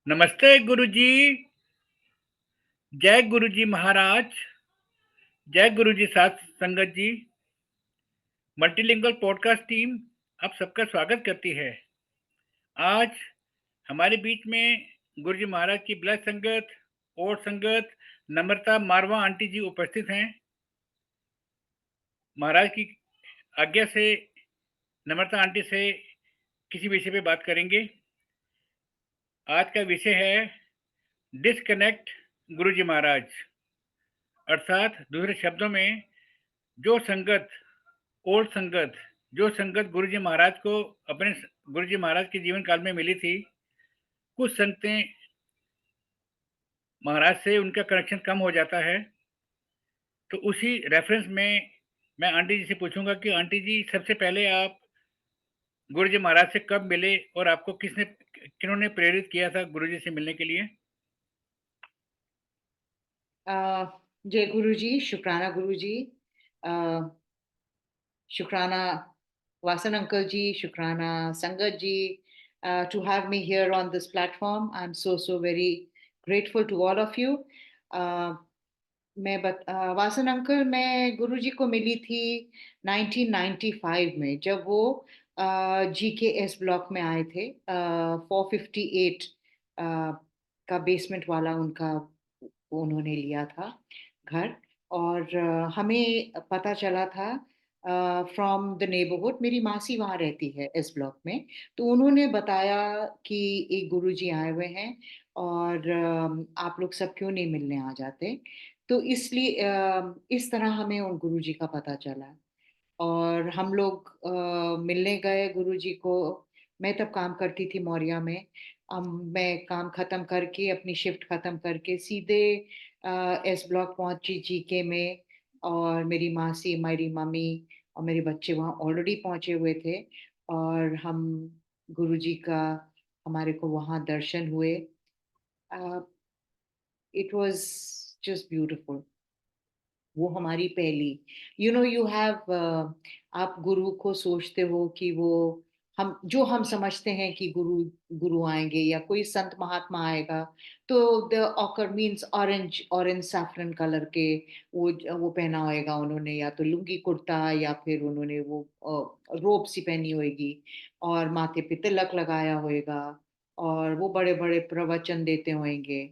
नमस्ते गुरुजी। जय गुरुजी महाराज। जय गुरुजी साथ संगत जी। मल्टीलिंगुअल पॉडकास्ट टीम आप सबका स्वागत करती है। आज हमारे बीच में गुरुजी महाराज की ब्लड संगत और संगत नम्रता मारवा आंटी जी उपस्थित हैं। महाराज की आज्ञा से नम्रता आंटी से किसी विषय पे बात करेंगे। आज का विषय है डिस्कनेक्ट गुरुजी महाराज, अर्थात दूसरे शब्दों में जो संगत ओल्ड संगत, जो संगत गुरुजी महाराज को अपने गुरुजी महाराज के जीवन काल में मिली थी, कुछ संगतें महाराज से उनका कनेक्शन कम हो जाता है। तो उसी रेफरेंस में मैं आंटी जी से पूछूंगा कि आंटी जी, सबसे पहले आप गुरुजी महाराज से कब मिले और आपको किन्होंने प्रेरित किया था गुरुजी से मिलने के लिए? जय गुरु जी, शुक्राना गुरु जी, शुक्राना वासन अंकल जी, शुक्राना संगत जी, to have me here on this platform. I'm so very grateful to all of you. Vasan uncle, मैं गुरु जी को मिली थी 1995 में, जब वो GKS ब्लॉक में आए थे। 458 का बेसमेंट वाला उनका उन्होंने लिया था घर। और हमें पता चला था फ्रॉम द नेबरहुड, मेरी मासी वहाँ रहती है इस ब्लॉक में, तो उन्होंने बताया कि एक गुरुजी आए हुए हैं और आप लोग सब क्यों नहीं मिलने आ जाते। तो इसलिए इस तरह हमें उन गुरुजी का पता चला और हम लोग मिलने गए गुरुजी को। मैं तब काम करती थी मौर्या में। मैं काम खत्म करके, अपनी शिफ्ट खत्म करके सीधे एस ब्लॉक पहुंची जीके में। और मेरी मासी, मेरी मम्मी और मेरे बच्चे वहाँ ऑलरेडी पहुंचे हुए थे। और हम गुरुजी का, हमारे को वहाँ दर्शन हुए। It was just beautiful. वो हमारी पहली, यू हैव, आप गुरु को सोचते हो कि वो, हम समझते हैं कि गुरु गुरु आएंगे या कोई संत महात्मा आएगा, तो the occur means orange orange saffron colour के वो पहना होएगा उन्होंने, या तो लुंगी कुर्ता या फिर उन्होंने वो रोब सी पहनी होएगी और माथे पे तिलक लगाया होएगा और वो बड़े बड़े प्रवचन देते होंगे।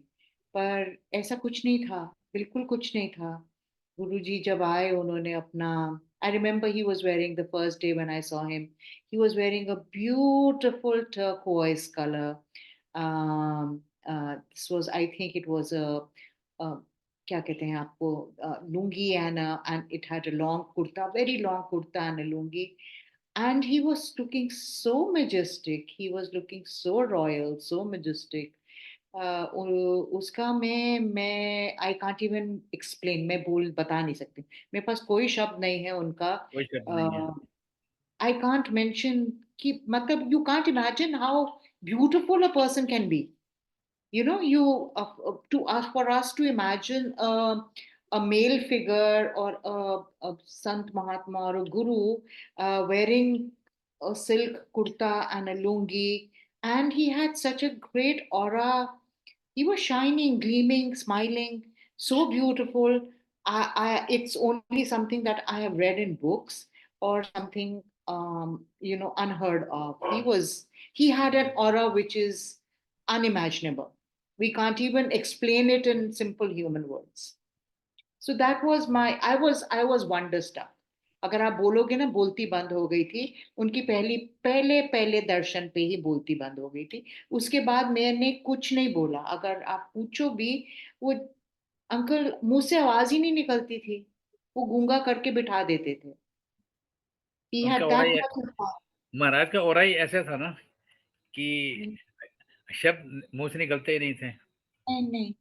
पर ऐसा कुछ नहीं था, बिल्कुल कुछ नहीं था। गुरुजी जब आए, उन्होंने अपना, I remember he was wearing, the first day when I saw him, he was wearing a beautiful turquoise color. This was, I think it was a क्या कहते हैं आपको, lungi, and it had a long kurta, very long kurta and a lungi. And he was looking so majestic, he was looking so royal, so majestic. उसका मैं I can't even explain, मैं बोल बता नहीं सकती, मेरे पास कोई शब्द नहीं है उनका। कोई शब्द नहीं है। आई कांट मेंशन कि, मतलब you can't imagine how beautiful a person can be. You to us, for us to imagine a male figure or a sant mahatma or a guru wearing a silk kurta and a lungi, and he had such a great aura. He was shining, gleaming, smiling, so beautiful. It's only something that I have read in books or something, unheard of. He had an aura which is unimaginable. We can't even explain it in simple human words. So that was I was wonderstruck. अगर आप बोलोगे ना, बोलती बंद हो गई थी। उनकी पहले पहले दर्शन पे ही बोलती बंद हो गई थी। उसके बाद मैंने कुछ नहीं बोला, अगर आप पूछो भी। वो अंकल, मुंह से आवाज ही नहीं निकलती थी, वो गूंगा करके बिठा देते थे। He उनका had aura that he, much of power. महाराज का ओरा ही ऐसा था ना कि शब्द मुंह से निकलते ही नहीं थे। नहीं नहीं,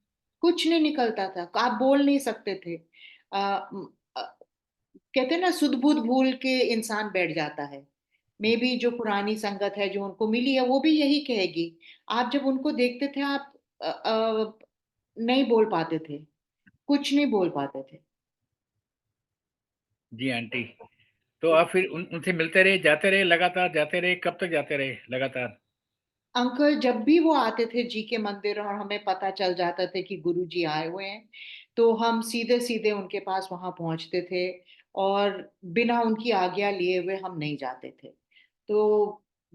कुछ नहीं निकलता था, आप बोल नहीं सकते थे। कहते हैं ना, सुध बुध भूल के इंसान बैठ जाता है। मे बी जो पुरानी संगत है जो उनको मिली है, वो भी यही कहेगी। आप जब उनको देखते थे, आप नहीं बोल पाते थे, कुछ नहीं बोल पाते थे। जी आंटी। तो आप फिर उनसे मिलते रहे, जाते रहे, लगातार जाते रहे, कब तक जाते रहे लगातार? अंकल जब भी वो आते थे जी के मंदिर और हमें पता चल जाता था कि गुरु जी आए हुए हैं, तो हम सीधे सीधे उनके पास वहां पहुंचते थे, और बिना उनकी आज्ञा लिए हुए हम नहीं जाते थे। तो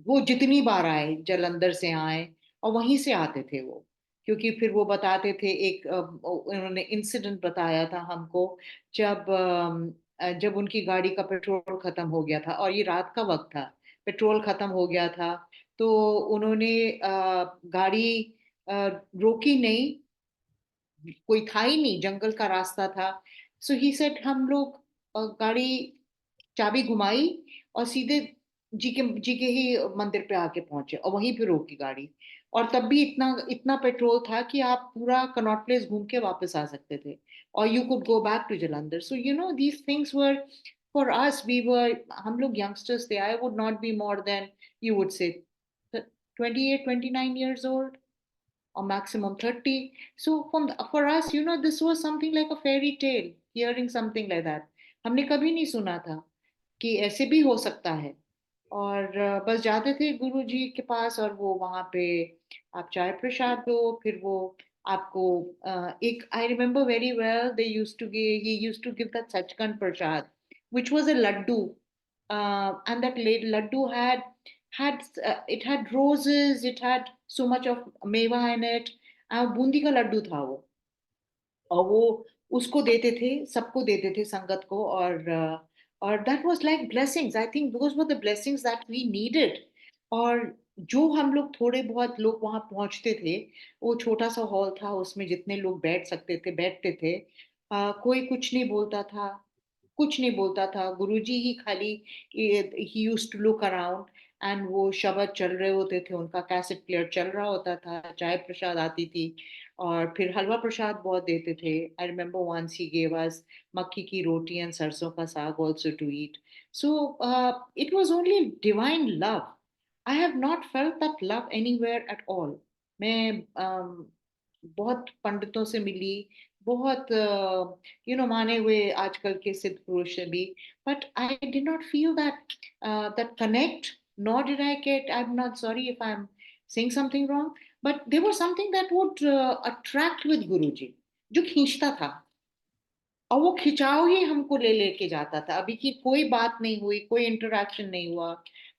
वो जितनी बार आए, जलंधर से आए, और वहीं से आते थे वो, क्योंकि फिर वो बताते थे, एक उन्होंने इंसिडेंट बताया था हमको, जब उनकी गाड़ी का पेट्रोल खत्म हो गया था, और ये रात का वक्त था, पेट्रोल खत्म हो गया था, तो उन्होंने गाड़ी अ, रोकी नहीं, कोई था ही नहीं, जंगल का रास्ता था। सो ही सेड हम लोग गाड़ी चाबी घुमाई और सीधे जी के ही मंदिर पे आके पहुंचे, और वहीं पे रोकी गाड़ी। और तब भी इतना इतना पेट्रोल था कि आप पूरा कनॉट प्लेस घूम के वापस आ सकते थे, और you could go back to Jalandhar. So you know these things were for us, we were, हम लोग यंगस्टर्स थे, I would not be more than, you would say 28, 29 years old, or maximum 30. So for us, this was something like a fairy tale, hearing something like that. हमने कभी नहीं सुना था कि ऐसे भी हो सकता है। और बस जाते थे गुरु जी के पास, और वो वहां पे आप चाय प्रसाद दो, फिर वो आपको एक, I remember very well, they used to give he used to give that Sachkhand prasad, which was a laddu, and that laddu had it had roses, it had so much of मेवा in it, बूंदी का लड्डू था वो, और वो उसको देते थे, सबको देते थे संगत को, और that was like blessings, I think those were the blessings that we needed. और जो हम लोग थोड़े बहुत लोग वहां पहुंचते थे, वो छोटा सा हॉल था, उसमें जितने लोग बैठ सकते थे बैठते थे, कोई कुछ नहीं बोलता था, कुछ नहीं बोलता था, गुरुजी ही खाली ही used to look around, and वो शब्द चल रहे होते थे, उनका कैसेट प्लेयर चल रहा होता था, चाय प्रसाद आती थी, और फिर हलवा प्रसाद बहुत देते थे। I remember once he gave us makki की रोटी एंड सरसों का saag also to eat. So it was only divine love. I have not felt that love anywhere at all. मैं बहुत पंडितों से मिली, बहुत माने हुए आजकल के सिद्ध पुरुष से भी, but I did not feel that connect, nor did I get, I'm not sorry if I'm saying something wrong, but there was something that would attract with Guruji, जो खींचता था, और वो खिंचाव ही हमको ले लेके जाता था। अभी की कोई बात नहीं हुई, कोई इंटरेक्शन नहीं हुआ,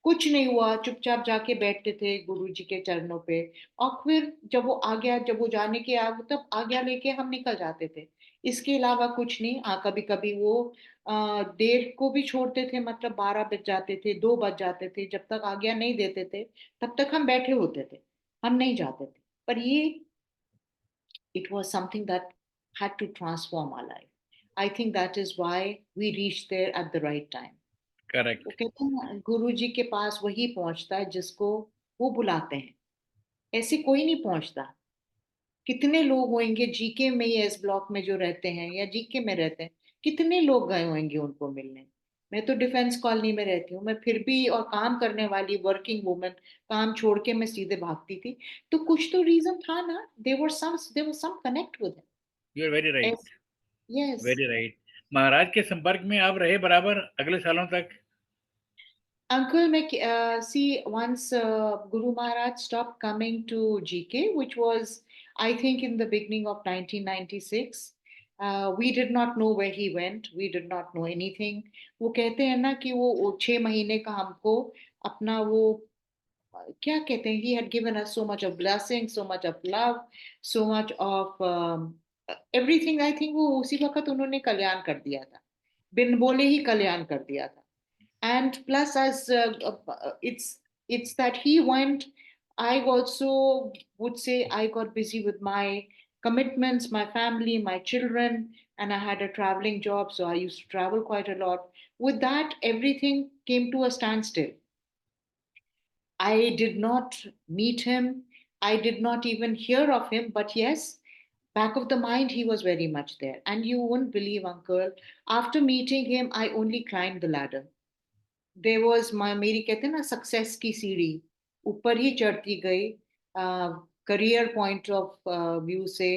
कुछ नहीं हुआ, चुपचाप जाके बैठते थे गुरु जी के चरणों पे, और फिर जब वो आ गया, जब वो जाने के आ तब आज्ञा लेके हम निकल जाते थे। इसके अलावा कुछ नहीं। कभी कभी वो देर को भी छोड़ते थे, मतलब 12 बज जाते थे, 2 बज जाते थे, जब तक आज्ञा नहीं देते थे तब तक हम बैठे होते थे, हम नहीं जाते थे। पर ये, it was something that had to transform our life. I think that is why we reached there at the right time. वो करेक्ट। कहते हैं ना, गुरु जी के पास वही पहुंचता है जिसको वो बुलाते हैं, ऐसे कोई नहीं पहुंचता। कितने लोग होंगे जीके में, या इस ब्लॉक में जो रहते हैं, या जीके में रहते हैं, कितने लोग गए होंगे उनको मिलने। मैं तो डिफेंस कॉलोनी में रहती हूँ, मैं फिर भी, और काम करने वाली वर्किंग वुमन, काम छोड़ के मैं सीधे भागती थी, तो कुछ तो रीजन था ना, there was some connect with you are very him. Right. Yes. Very right. Maharaj के संपर्क में आप रहे बराबर अगले सालों तक? Uncle, see, once Guru Maharaj stopped coming to GK, which was, I think, in the beginning of 1996. We did not know where he went. We did not know anything. वो कहते हैं ना कि वो 6 महीने का हमको अपना वो क्या कहते हैं, he had given us so much of blessing, so much of love, so much of everything. I think वो उसी वक्त उन्होंने कल्याण कर दिया था, बिन बोले ही कल्याण कर दिया था। And plus, as it's that he went, I also would say I got busy with my commitments, my family, my children, and I had a traveling job, so I used to travel quite a lot. With that, everything came to a standstill. I did not meet him, I did not even hear of him, but yes, back of the mind he was very much there. And you wouldn't believe, uncle, after meeting him I only climbed the ladder. There was my, मेरी कहते हैं ना success की सीढ़ी, ऊपर ही चढ़ती गई। Career point of view से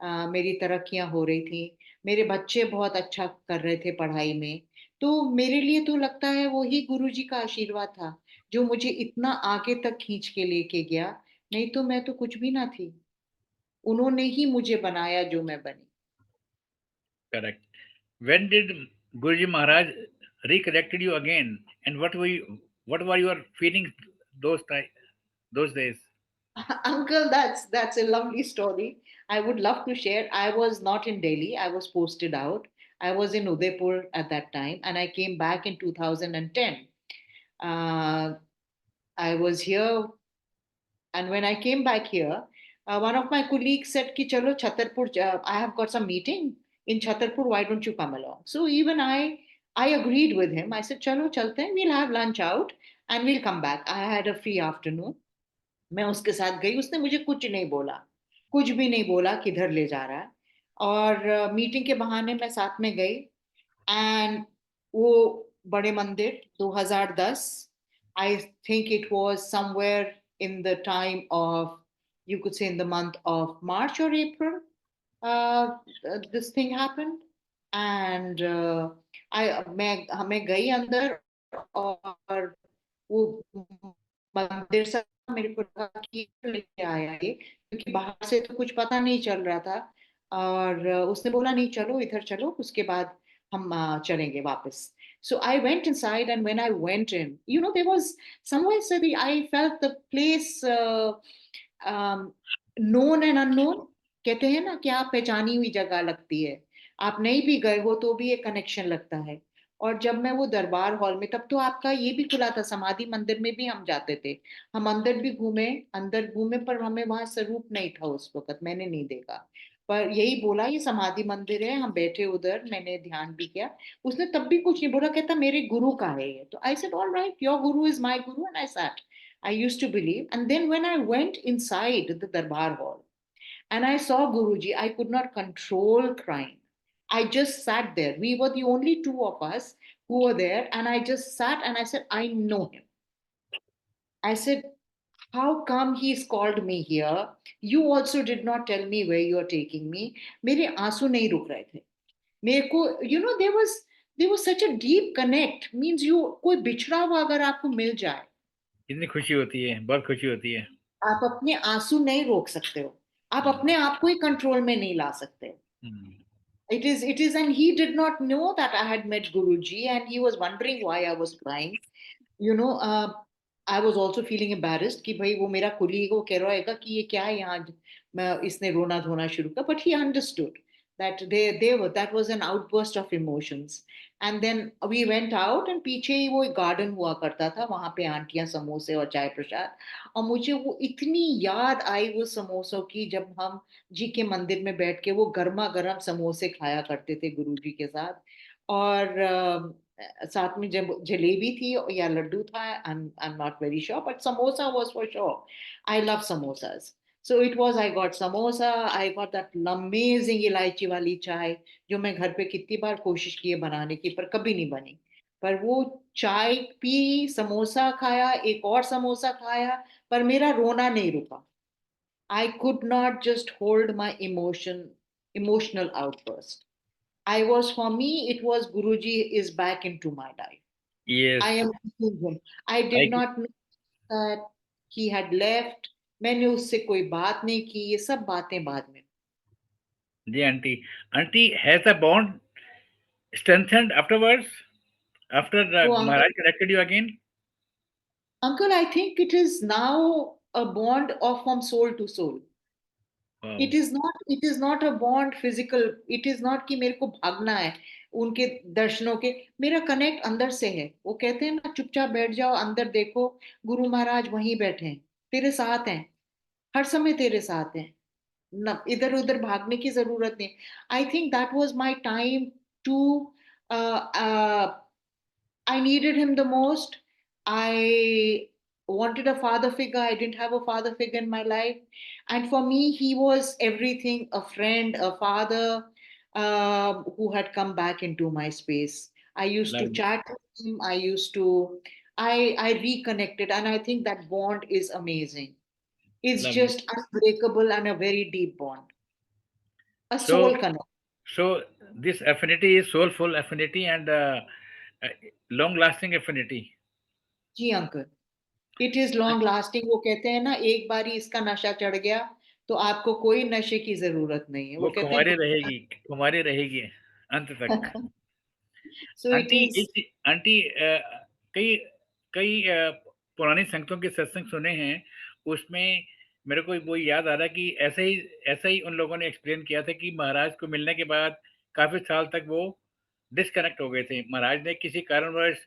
मेरी तरक्कियां हो रही थी, मेरे बच्चे बहुत अच्छा कर रहे थे पढ़ाई में। तो मेरे लिए तो लगता है वो ही गुरु जी का आशीर्वाद था जो मुझे इतना आगे तक खींच के लेके गया, नहीं तो मैं तो कुछ भी ना थी, उन्होंने ही मुझे बनाया जो मैं बनी। Correct. When did Guruji Maharaj recollected you again, and what were your feelings those days? Uncle, that's a lovely story. I would love to share. I was not in Delhi. I was posted out. I was in Udaipur at that time, and I came back in 2010. Uh, I was here, and when I came back here, one of my colleagues said, "Ki chalo Chhatarpur. I have got some meeting in Chhatarpur. Why don't you come along?" So even I agreed with him. I said, "Chalo, chalte hain. We'll have lunch out, and we'll come back." I had a free afternoon. मैं उसके साथ गई, उसने मुझे कुछ नहीं बोला, कुछ भी नहीं बोला किधर ले जा रहा है। और मीटिंग के बहाने मैं साथ में गई। एंड वो बड़े मंदिर 2010, I think it was somewhere in the time of, you could say in the month of March और April, this thing happened. And I मैं हमें गई अंदर, और वो मंदिर से मेरे को लगा कि लेके आया ये, क्योंकि बाहर से तो कुछ पता नहीं चल रहा था। और उसने बोला नहीं चलो इधर चलो, उसके बाद हम चलेंगे वापस। So I went inside, and when I went in, there was somewhere, Sadi, I felt the place known and unknown। कहते हैं ना कि आप पहचानी हुई जगह लगती है, आप नहीं भी गए हो तो भी एक कनेक्शन लगता है। और जब मैं वो दरबार हॉल में, तब तो आपका ये भी खुला था, समाधि मंदिर में भी हम जाते थे। हम अंदर घूमे, पर हमें वहां स्वरूप नहीं था उस वक्त, मैंने नहीं देखा। पर यही बोला ये समाधि मंदिर है, हम बैठे उधर, मैंने ध्यान भी किया। उसने तब भी कुछ नहीं बोला, कहता मेरे गुरु का है ये। तो I said all right, your Guru is my Guru, and I sat. I used to believe. And then when I went inside the Darbar hall and I saw Guruji, I could not control crying. I just sat there. We were the only two of us who were there. And I just sat and I said, I know him. I said, how come he's called me here? You also did not tell me where you're taking me. मेरे आंसू नहीं रुक रहे थे। मेरे को, there was such a deep connect, means you, कोई बिछड़ा हुआ अगर आपको मिल जाए, कितनी खुशी होती है, बहुत खुशी होती है। आप अपने आंसू नहीं रोक सकते हो, आप हम्म, अपने आप को ही कंट्रोल में नहीं ला सकते हो। हम्म, It is, and he did not know that I had met Guruji, and he was wondering why I was crying. you know uh, I was also feeling embarrassed कि भाई वो मेरा कुलीग, वो कह रहेगा कि ये क्या है यहाँ, मैं इसने रोना धोना शुरू कर। But he understood that that was an outburst of emotions. And then we went out, and पीछे ही वो एक गार्डन हुआ करता था, वहां पे आंटियां समोसे और चाय प्रसाद। और मुझे वो इतनी याद आई वो समोसों की, जब हम जी के मंदिर में बैठ के वो गर्मा गर्म समोसे खाया करते थे गुरु जी के साथ। और साथ में जब जलेबी थी या लड्डू था, I'm not very sure, but samosa was for sure. I love samosas. So it was, I got samosa, I got that amazing इलायची वाली चाय, जो मैं घर पे कितनी बार कोशिश की है बनाने की, पर कभी नहीं बनी। पर वो चाय पी, समोसा खाया, एक और समोसा खाया, पर मेरा रोना नहीं रुका। I could not just hold my emotional outburst. For me, it was Guruji is back into my life. Yes. I am missing him. I did I not know that he had left. मैंने उससे कोई बात नहीं की, ये सब बातें बाद में। जी aunty, aunty has the bond strengthened afterwards, after वो Maharaj connected you again? uncle, I think it is now a bond of from soul to soul. Wow, It is not a bond physical. It is not कि मेरे को भागना है उनके दर्शनों के। मेरा कनेक्ट अंदर से है। वो कहते हैं ना, चुपचाप बैठ जाओ, अंदर देखो, गुरु महाराज वहीं बैठे हैं, तेरे साथ हैं, हर समय तेरे साथ हैं, ना इधर उधर भागने की जरूरत नहीं। I think that was my time to, I needed him the most. I wanted a father figure. I didn't have a father figure in my life. And for me, he was everything, a friend, a father, who had come back into my space. I used to lovely, chat with him. I reconnected. And I think that bond is amazing. It's lovely. just unbreakable and a very deep bond, a soul So, connection. so this affinity is soulful affinity and uh, long-lasting affinity. Ji, uncle. It is long lasting. वो कहते हैं ना, एक बारी इसका नशा चढ़ गया तो आपको कोई नशे की जरूरत नहीं है। वो वो कहते हैं कुँवारी रहेगी अंत तक। So it aunty is. एक चीज़ आंटी कई कई पुराने संतों के सत्संग सुने हैं, उसमें मेरे को वो याद आ रहा है कि ऐसे ही उन लोगों ने एक्सप्लेन किया था कि महाराज को मिलने के बाद काफ़ी साल तक वो डिस्कनेक्ट हो गए थे। महाराज ने किसी कारणवश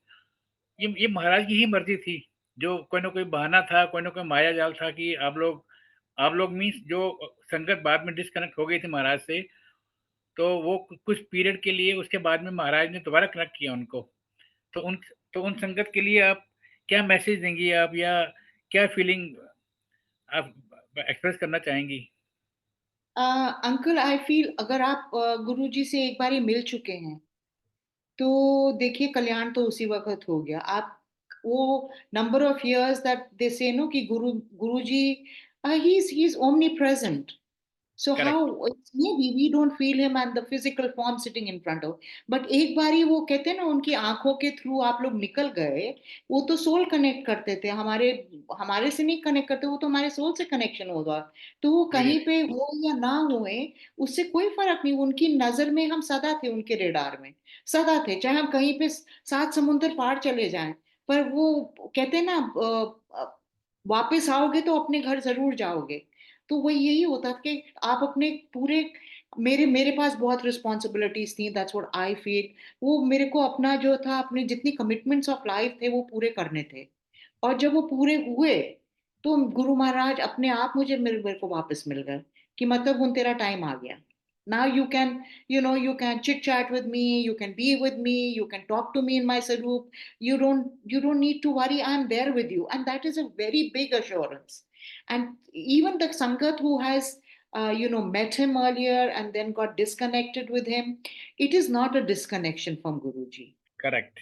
ये महाराज की ही मर्ज़ी थी, जो कोई न कोई बहाना था, कोई न कोई माया जाल था कि आप लोग मीन्स जो संगत बाद में डिस्कनेक्ट हो गई थी महाराज से, तो वो कुछ पीरियड के लिए उसके बाद में महाराज ने दोबारा कनेक्ट किया उनको। तो उन तो उन संगत के लिए आप क्या मैसेज देंगी आप या क्या फीलिंग आप एक्सप्रेस करना चाहेंगी? अंकल आई फील, अगर आप गुरुजी से एक बारी मिल चुके हैं तो देखिए कल्याण तो उसी वक्त हो गया। आप वो number of years that they say no कि Guruji he is omnipresent. So how correct, it's maybe we don't feel him and the physical form sitting in front of, but एक बारी वो कहते हैं ना, उनकी आंखों के थ्रू आप लोग निकल गए। वो तो सोल कनेक्ट करते थे, हमारे हमारे से नहीं कनेक्ट करते, वो तो हमारे सोल से कनेक्शन होगा। तो वो वेरी कहीं राइट, पे हो या ना होए, उससे कोई फर्क नहीं। उनकी नजर में हम सदा थे, उनके रेडार में सदा थे, चाहे हम कहीं पे सात समुंदर पार चले जाएं। पर वो कहते हैं ना, वापस आओगे तो अपने घर जरूर जाओगे। तो वही यही होता कि आप अपने पूरे, मेरे मेरे पास बहुत रिस्पॉन्सिबिलिटीज थी, दैट्स व्हाट आई फील। वो मेरे को अपना जो था, अपने जितनी कमिटमेंट्स ऑफ लाइफ थे वो पूरे करने थे। और जब वो पूरे हुए तो गुरु महाराज अपने आप मुझे मेरे को वापस मिल गए, कि मतलब उन तेरा टाइम आ गया। now you can you can chit chat with me, you can be with me, you can talk to me in my sarup. You don't need to worry, I'm there with you, and that is a very big assurance. And even the sangat who has met him earlier and then got disconnected with him, it is not a disconnection from Guruji. Correct,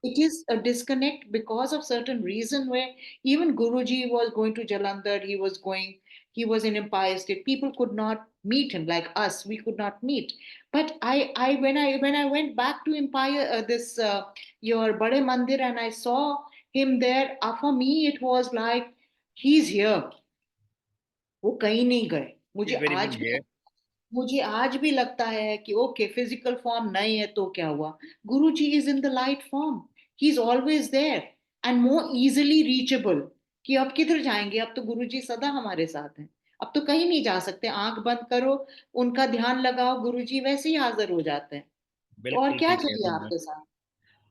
It is a disconnect because of certain reason, where even Guruji was going to Jalandhar, he was in Empire State. People could not meet him like us. We could not meet. But when I went back to Empire, this your Bade Mandir, and I saw him there. For me, it was like he's here. वो कहीं नहीं गए। Is very much here, मुझे आज भी लगता है कि ओके, फिजिकल फॉर्म नहीं है तो क्या हुआ, Guru ji is in the light form, he is always there and more easily reachable. कि अब किधर जाएंगे, अब तो गुरु जी सदा हमारे साथ हैं। अब तो कहीं नहीं जा सकते, आंख बंद करो, उनका ध्यान लगाओ, गुरु जी वैसे ही हाजिर हो जाते हैं। तो और बिल्कुल क्या ठीक कह चाहिए रही हैं आप। आपके साथ,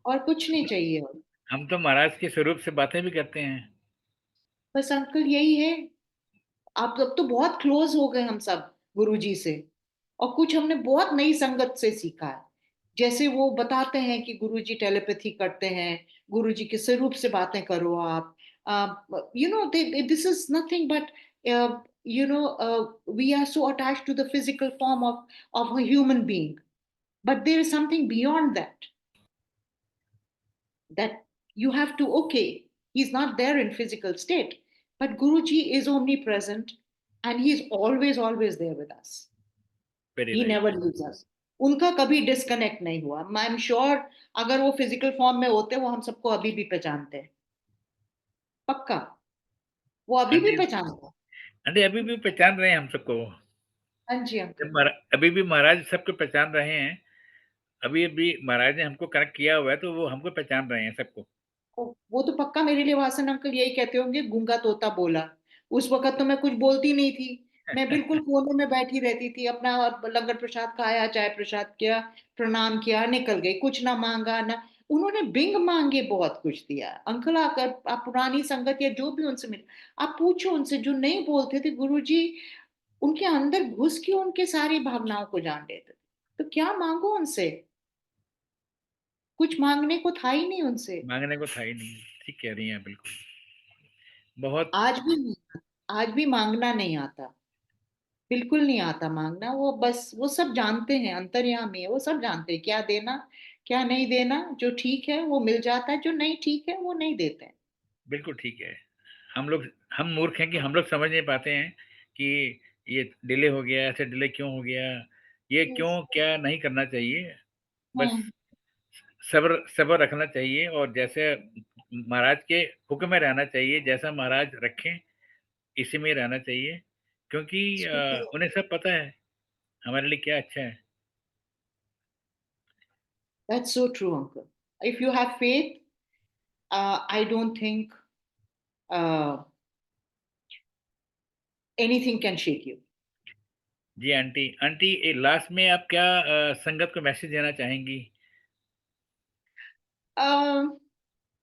और कुछ नहीं चाहिए और। हम तो महाराज के स्वरूप से बातें भी करते हैं। बस अंकल यही है, आप अब तो बहुत क्लोज हो गए हम सब गुरुजी से। और कुछ हमने बहुत नई संगत से सीखा है। जैसे वो बताते हैं कि गुरुजी टेलीपैथी करते हैं, गुरुजी के स्वरूप से बातें करो आप। This is nothing but, we are so attach to the physical form of a human being, but there is something beyond that, that you have to, okay, he's not there in physical state, but Guruji is omnipresent, and he's always there with us. Very He never right, leaves us. उनका कभी disconnect नहीं हुआ। I am sure, अगर वो physical form में होते वो हम सबको अभी भी पहचानते हैं, पक्का। वो अभी भी आंटी पहचानते हैं। आंटी अभी भी पहचान रहे हैं हम सबको। हाँ जी अंकल। अभी भी महाराज सबको पहचान रहे हैं। अभी-अभी महाराज ने हमको कनेक्ट किया हुआ है, तो वो हमको पहचान रहे हैं सबको। वो तो पक्का मेरे लिए वासन अंकल यही कहते होंगे, गूंगा तोता बोला। उस वक्त तो मैं कुछ बोलती नहीं थी, मैं बिल्कुल कोने में बैठी रहती थी अपना, और लंगर प्रसाद खाया, चाय प्रसाद किया, प्रणाम किया, निकल गई, कुछ ना मांगा ना। उन्होंने बिंग मांगे बहुत कुछ दिया अंकल। आकर आप पुरानी संगत या जो भी उनसे मिले, आप पूछो उनसे, जो नहीं बोलते थे गुरुजी उनके अंदर घुस के उनके सारी भावनाओं को जान लेते थे। तो क्या मांगो उनसे, कुछ मांगने को था ही नहीं उनसे। माँगने को था ही नहीं। ठीक कह रही हैं आप बिल्कुल। बहुत आज भी, आज भी मांगना नहीं आता, बिल्कुल नहीं आता मांगना। वो बस वो सब जानते हैं, अंतर्यामी है, वो सब जानते हैं क्या देना क्या नहीं देना। जो ठीक है वो मिल जाता है, जो नहीं ठीक है वो नहीं देते हैं। बिल्कुल ठीक है। हम लोग हम मूर्ख हैं कि हम लोग समझ नहीं पाते हैं कि ये डिले हो गया, ऐसे डिले क्यों हो गया? ये Yes. क्यों क्या नहीं करना चाहिए? बस हम्म। सब्र सब्र रखना चाहिए और जैसे महाराज के हुक्म में रहना चाहिए, जैसा महाराज रखें, इसी में रहना चाहिए, क्योंकि So true. उन्हें सब पता है, हमारे लिए क्या अच्छा है। That's so true, uncle. If you have faith, I don't think uh, anything can shake you. जी आंटी। आंटी लास्ट में आप क्या संगत को मैसेज देना चाहेंगी? Um,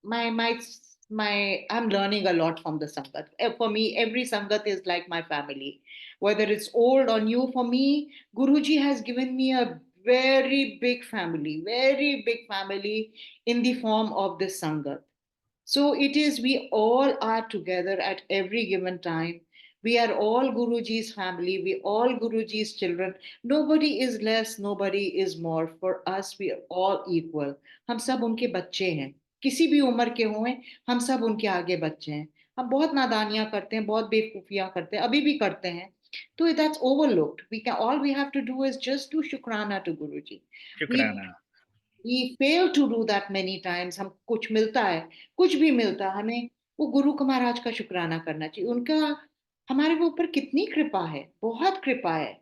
my I'm learning a lot from the sangat. For me, every sangat is like my family, whether it's old or new. For me, Guruji has given me a very big family in the form of this sangat. So it is, we all are together at every given time. We are all Guruji's family, we all Guruji's children. Nobody is less, nobody is more. For us, we are all equal. हम सब उनके बच्चे हैं, किसी भी उम्र के हों, हम सब उनके आगे बच्चे हैं। हम बहुत नादानियां करते हैं, बहुत बेवकूफियां करते हैं, अभी भी करते हैं। तो that's overlooked. We can, all we have to do is just do shukrana to Guruji. We शुक्राना। we fail to do that many times. हम कुछ मिलता है, कुछ भी मिलता है, हमें वो गुरु को महाराज का शुक्राना करना चाहिए। उनका हमारे ऊपर कितनी कृपा है, बहुत कृपा है।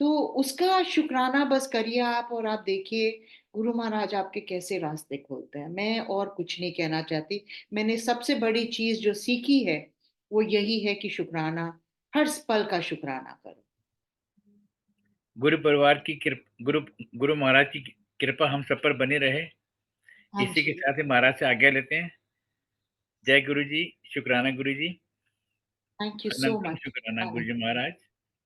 तो उसका शुक्राना बस करिए आप, और आप देखिए गुरु महाराज आपके कैसे रास्ते खोलते हैं। मैं और कुछ नहीं कहना चाहती। मैंने सबसे बड़ी चीज जो सीखी है वो यही है कि शुक्राना, हर पल का शुक्राना करो। गुरु परिवार की गुरु गुरु महाराज की कृपा हम सब पर बनी रहे। हाँ इसी के जी। साथ ही महाराज से आज्ञा लेते हैं। जय गुरु जी, शुक्राना गुरु जी, थैंक यू सो अनंतम मच। शुक्राना गुरु जी महाराज।